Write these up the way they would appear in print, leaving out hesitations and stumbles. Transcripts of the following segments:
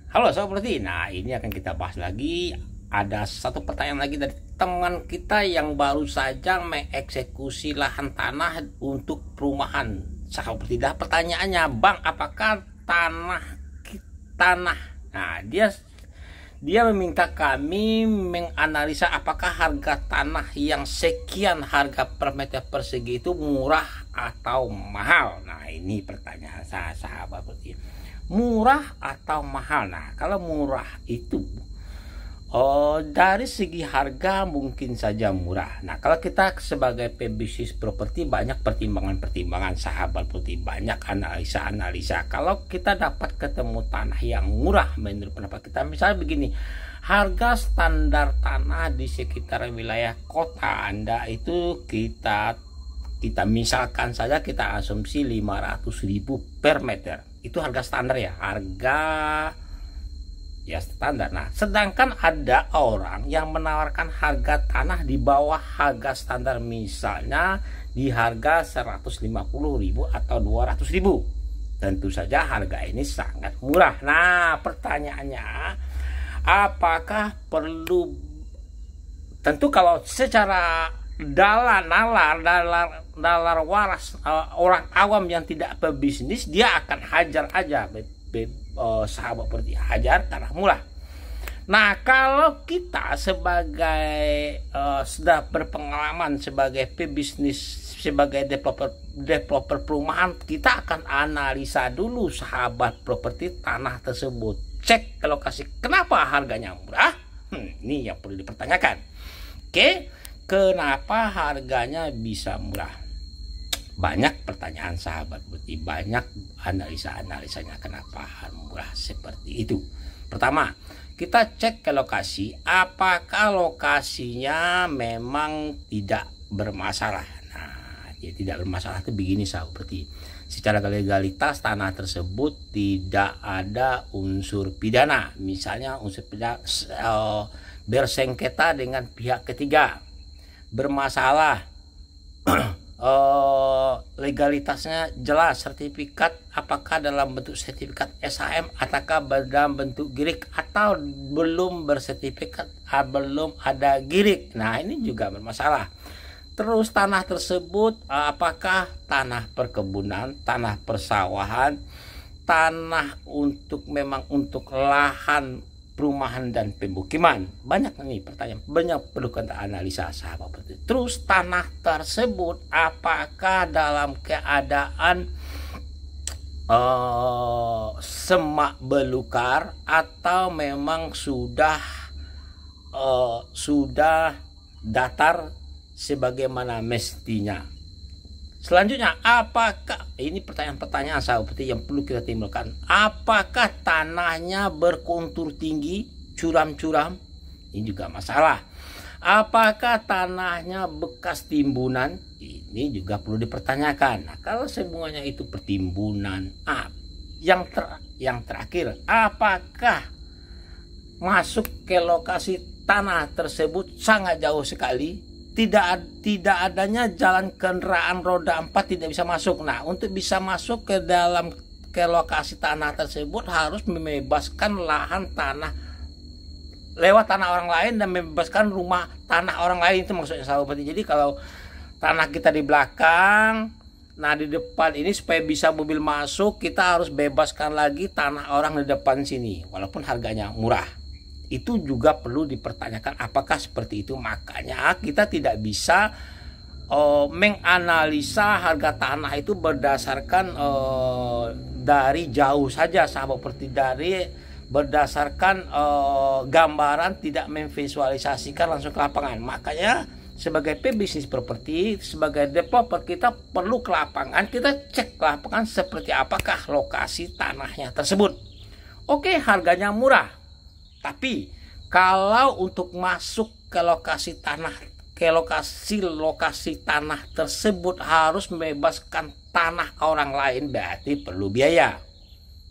Halo Sobat Properti. Nah, ini akan kita bahas lagi. Ada satu pertanyaan lagi dari teman kita yang baru saja mengeksekusi lahan tanah untuk perumahan. Sahabat Properti, dah pertanyaannya, Bang, apakah tanah? Nah, dia meminta kami menganalisa apakah harga tanah yang sekian harga per meter persegi itu murah atau mahal. Nah, ini pertanyaan saya, sahabat Properti. Murah atau mahal? Nah, kalau murah itu dari segi harga mungkin saja murah. Nah, kalau kita sebagai pebisnis properti banyak pertimbangan-pertimbangan, sahabat properti, banyak analisa-analisa. Kalau kita dapat ketemu tanah yang murah menurut pendapat kita, misalnya begini, harga standar tanah di sekitar wilayah kota Anda itu kita misalkan saja, kita asumsi 500.000 per meter. Itu harga standar ya, harga ya standar. Nah, sedangkan ada orang yang menawarkan harga tanah di bawah harga standar, misalnya di harga 150.000 atau 200.000. Tentu saja harga ini sangat murah. Nah, pertanyaannya, apakah perlu, tentu kalau secara dalar waras, orang awam yang tidak pebisnis, dia akan hajar aja, sahabat seperti hajar karena murah. Nah, kalau kita sebagai sudah berpengalaman sebagai pebisnis, sebagai developer perumahan, kita akan analisa dulu, sahabat properti, tanah tersebut, cek ke lokasi, kenapa harganya murah. Ini yang perlu dipertanyakan. Oke, kenapa harganya bisa murah? Banyak pertanyaan, sahabat berarti banyak analisa-analisanya kenapa murah seperti itu. Pertama, kita cek ke lokasi, apakah lokasinya memang tidak bermasalah. Nah, ya tidak bermasalah itu begini, sahabat berarti, secara legalitas tanah tersebut tidak ada unsur pidana, misalnya unsur pidana bersengketa dengan pihak ketiga, bermasalah, legalitasnya jelas, sertifikat apakah dalam bentuk sertifikat SHM ataukah dalam bentuk girik, atau belum bersertifikat, belum ada girik. Nah, ini juga bermasalah. Terus tanah tersebut apakah tanah perkebunan, tanah persawahan, tanah untuk memang untuk lahan perumahan dan pemukiman. Banyak nih pertanyaan, banyak perlu kita analisa, sahabat. Terus tanah tersebut apakah dalam keadaan semak belukar atau memang sudah datar sebagaimana mestinya. Selanjutnya, apakah, ini pertanyaan-pertanyaan sahabat yang perlu kita timbulkan, apakah tanahnya berkontur tinggi, curam-curam? Ini juga masalah. Apakah tanahnya bekas timbunan? Ini juga perlu dipertanyakan. Nah, kalau semuanya itu pertimbunan, yang terakhir, apakah masuk ke lokasi tanah tersebut sangat jauh sekali, tidak adanya jalan kendaraan roda 4, tidak bisa masuk. Nah, untuk bisa masuk ke lokasi tanah tersebut harus membebaskan lahan tanah lewat tanah orang lain dan membebaskan rumah tanah orang lain, itu maksudnya, sahabat. Jadi kalau tanah kita di belakang, nah di depan ini supaya bisa mobil masuk, kita harus bebaskan lagi tanah orang di depan sini walaupun harganya murah. Itu juga perlu dipertanyakan apakah seperti itu. Makanya kita tidak bisa menganalisa harga tanah itu berdasarkan dari jauh saja, sahabat seperti, dari berdasarkan gambaran, tidak memvisualisasikan langsung ke lapangan. Makanya sebagai pebisnis properti, sebagai developer, kita perlu ke lapangan, kita cek ke lapangan seperti apakah lokasi tanahnya tersebut. Oke, harganya murah, tapi kalau untuk masuk ke lokasi tanah, lokasi tanah tersebut harus membebaskan tanah orang lain, berarti perlu biaya.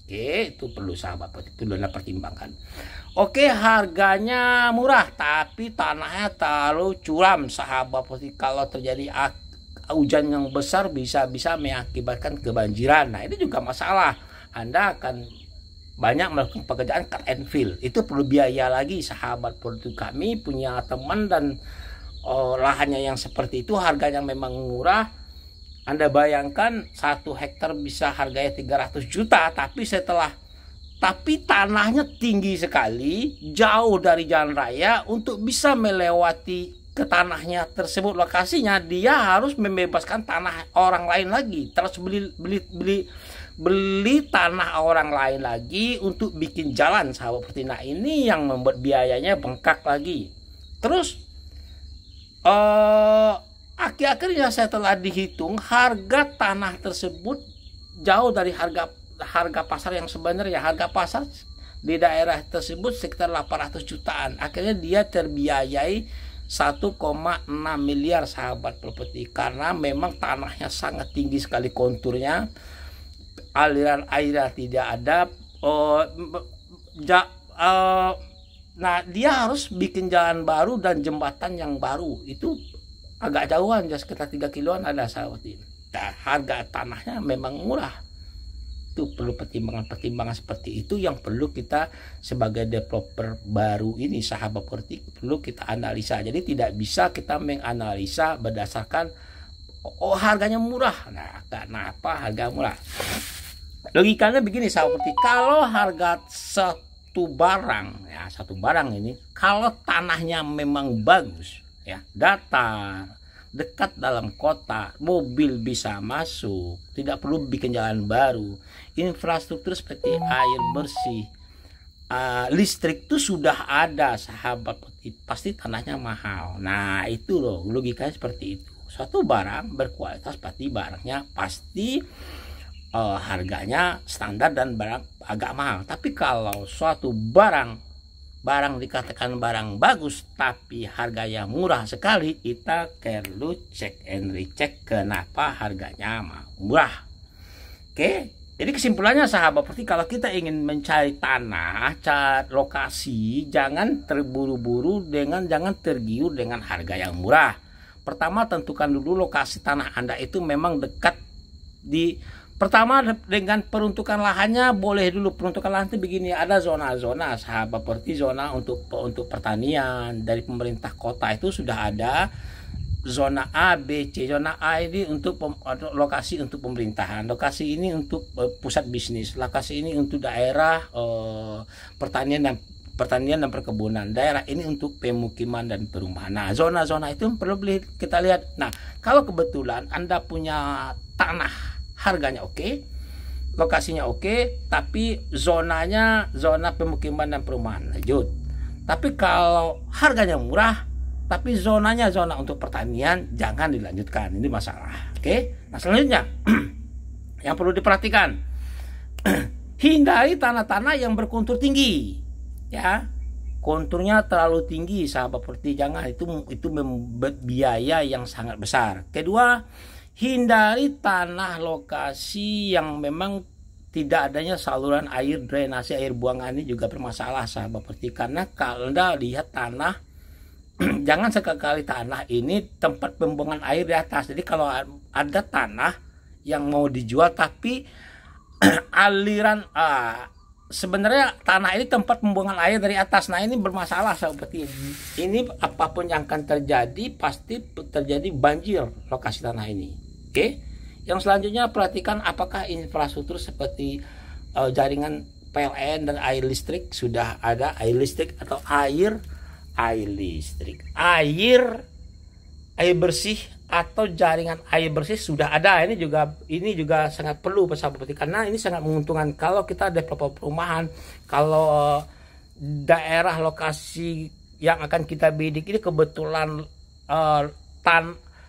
Oke, itu perlu, sahabat, itu Anda pertimbangkan. Oke, harganya murah tapi tanahnya terlalu curam, sahabat. Kalau terjadi hujan yang besar bisa mengakibatkan kebanjiran. Nah, ini juga masalah. Anda akan banyak melakukan pekerjaan cut and fill. Itu perlu biaya lagi, sahabat produk kami punya teman dan lahannya yang seperti itu, harganya memang murah. Anda bayangkan 1 hektar bisa harganya 300 juta, tapi tanahnya tinggi sekali, jauh dari jalan raya. Untuk bisa melewati ke tanahnya tersebut, lokasinya, dia harus membebaskan tanah orang lain lagi, terus beli tanah orang lain lagi untuk bikin jalan, sahabat seperti. Nah, ini yang membuat biayanya bengkak lagi. Terus akhir-akhirnya setelah dihitung, harga tanah tersebut jauh dari harga pasar yang sebenarnya. Harga pasar di daerah tersebut sekitar 800 jutaan. Akhirnya dia terbiayai 1,6 miliar, sahabat properti, karena memang tanahnya sangat tinggi sekali konturnya, aliran airnya tidak ada. Nah, dia harus bikin jalan baru dan jembatan yang baru. Itu agak jauhan, sekitar 3 kiloan ada, sahabat ini. Nah, harga tanahnya memang murah. Itu perlu pertimbangan seperti itu yang perlu kita sebagai developer baru ini, sahabat properti, perlu kita analisa. Jadi tidak bisa kita menganalisa berdasarkan harganya murah. Nah, kenapa harga murah? Logikanya begini, sahabat properti, kalau harga satu barang ini, kalau tanahnya memang bagus, ya, datar, dekat dalam kota, mobil bisa masuk, tidak perlu bikin jalan baru, infrastruktur seperti air bersih, listrik itu sudah ada, sahabat, pasti tanahnya mahal. Nah, itu loh logikanya seperti itu. Suatu barang berkualitas pasti barangnya pasti harganya standar dan barang agak mahal. Tapi kalau suatu barang dikatakan barang bagus tapi harganya murah sekali, kita perlu cek and recheck kenapa harganya murah. Oke, jadi kesimpulannya, sahabat properti, kalau kita ingin mencari tanah, cari lokasi, jangan terburu-buru, jangan tergiur dengan harga yang murah. Pertama, tentukan dulu lokasi tanah Anda itu memang dekat Pertama, dengan peruntukan lahannya, boleh dulu peruntukan lahan itu begini, ada zona-zona, sahabat properti, zona untuk pertanian dari pemerintah kota itu sudah ada. Zona A, B, C. Zona A ini untuk lokasi untuk pemerintahan, lokasi ini untuk pusat bisnis, lokasi ini untuk daerah pertanian dan perkebunan, daerah ini untuk pemukiman dan perumahan. Nah, zona-zona itu perlu kita lihat. Nah, kalau kebetulan Anda punya tanah, harganya oke, lokasinya oke, tapi zonanya zona pemukiman dan perumahan, lanjut. Tapi kalau harganya murah tapi zonanya zona untuk pertanian, jangan dilanjutkan, ini masalah. Oke. Nah, selanjutnya yang perlu diperhatikan, hindari tanah-tanah yang berkontur tinggi, ya. Konturnya terlalu tinggi, sahabat properti, jangan, itu membuat biaya yang sangat besar. Kedua, hindari tanah lokasi yang memang tidak adanya saluran air, drainase air buangan, ini juga bermasalah, sahabat properti, karena kalau Anda lihat tanah jangan sekali tanah ini tempat pembuangan air di atas. Jadi kalau ada tanah yang mau dijual tapi aliran sebenarnya tanah ini tempat pembuangan air dari atas, nah ini bermasalah, sahabat properti. Ini apapun yang akan terjadi, pasti terjadi banjir lokasi tanah ini. Oke, yang selanjutnya perhatikan apakah infrastruktur seperti jaringan PLN dan air listrik sudah ada, air listrik atau air bersih atau jaringan air bersih sudah ada. Ini juga sangat perlu, sahabat properti, karena ini sangat menguntungkan kalau kita developer perumahan. Kalau daerah lokasi yang akan kita bidik ini kebetulan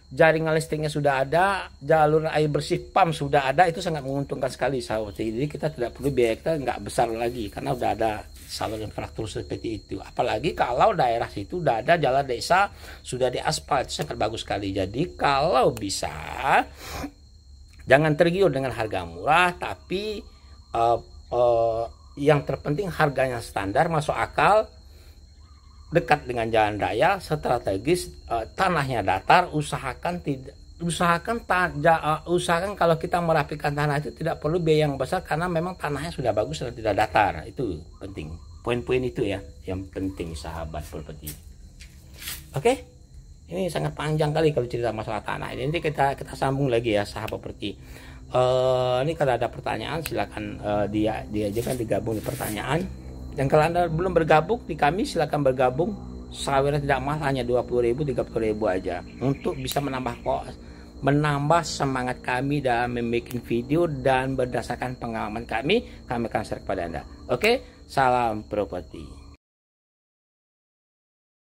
jaringan listriknya sudah ada, jalur air bersih PAM sudah ada, itu sangat menguntungkan sekali, sahabat. Jadi kita tidak perlu biaya kita nggak besar lagi karena udah ada saluran infrastruktur seperti itu. Apalagi kalau daerah situ udah ada jalan desa sudah diaspal, itu sangat bagus sekali. Jadi kalau bisa jangan tergiur dengan harga murah, tapi yang terpenting harganya standar, masuk akal, dekat dengan jalan raya, strategis, tanahnya datar. Usahakan usahakan kalau kita merapikan tanah itu tidak perlu biaya yang besar, karena memang tanahnya sudah bagus dan tidak datar. Itu penting, poin-poin itu ya yang penting sahabat properti. Oke, ini sangat panjang kali kalau cerita masalah tanah ini. Nanti kita sambung lagi ya sahabat properti. Ini kalau ada pertanyaan silakan diajukan, digabung di pertanyaan. Dan kalau Anda belum bergabung di kami, silakan bergabung. Sawernya tidak mahal, hanya 20.000, 30.000 aja, untuk bisa menambah semangat kami dalam membuat video, dan berdasarkan pengalaman kami akan share kepada Anda. Oke, salam properti.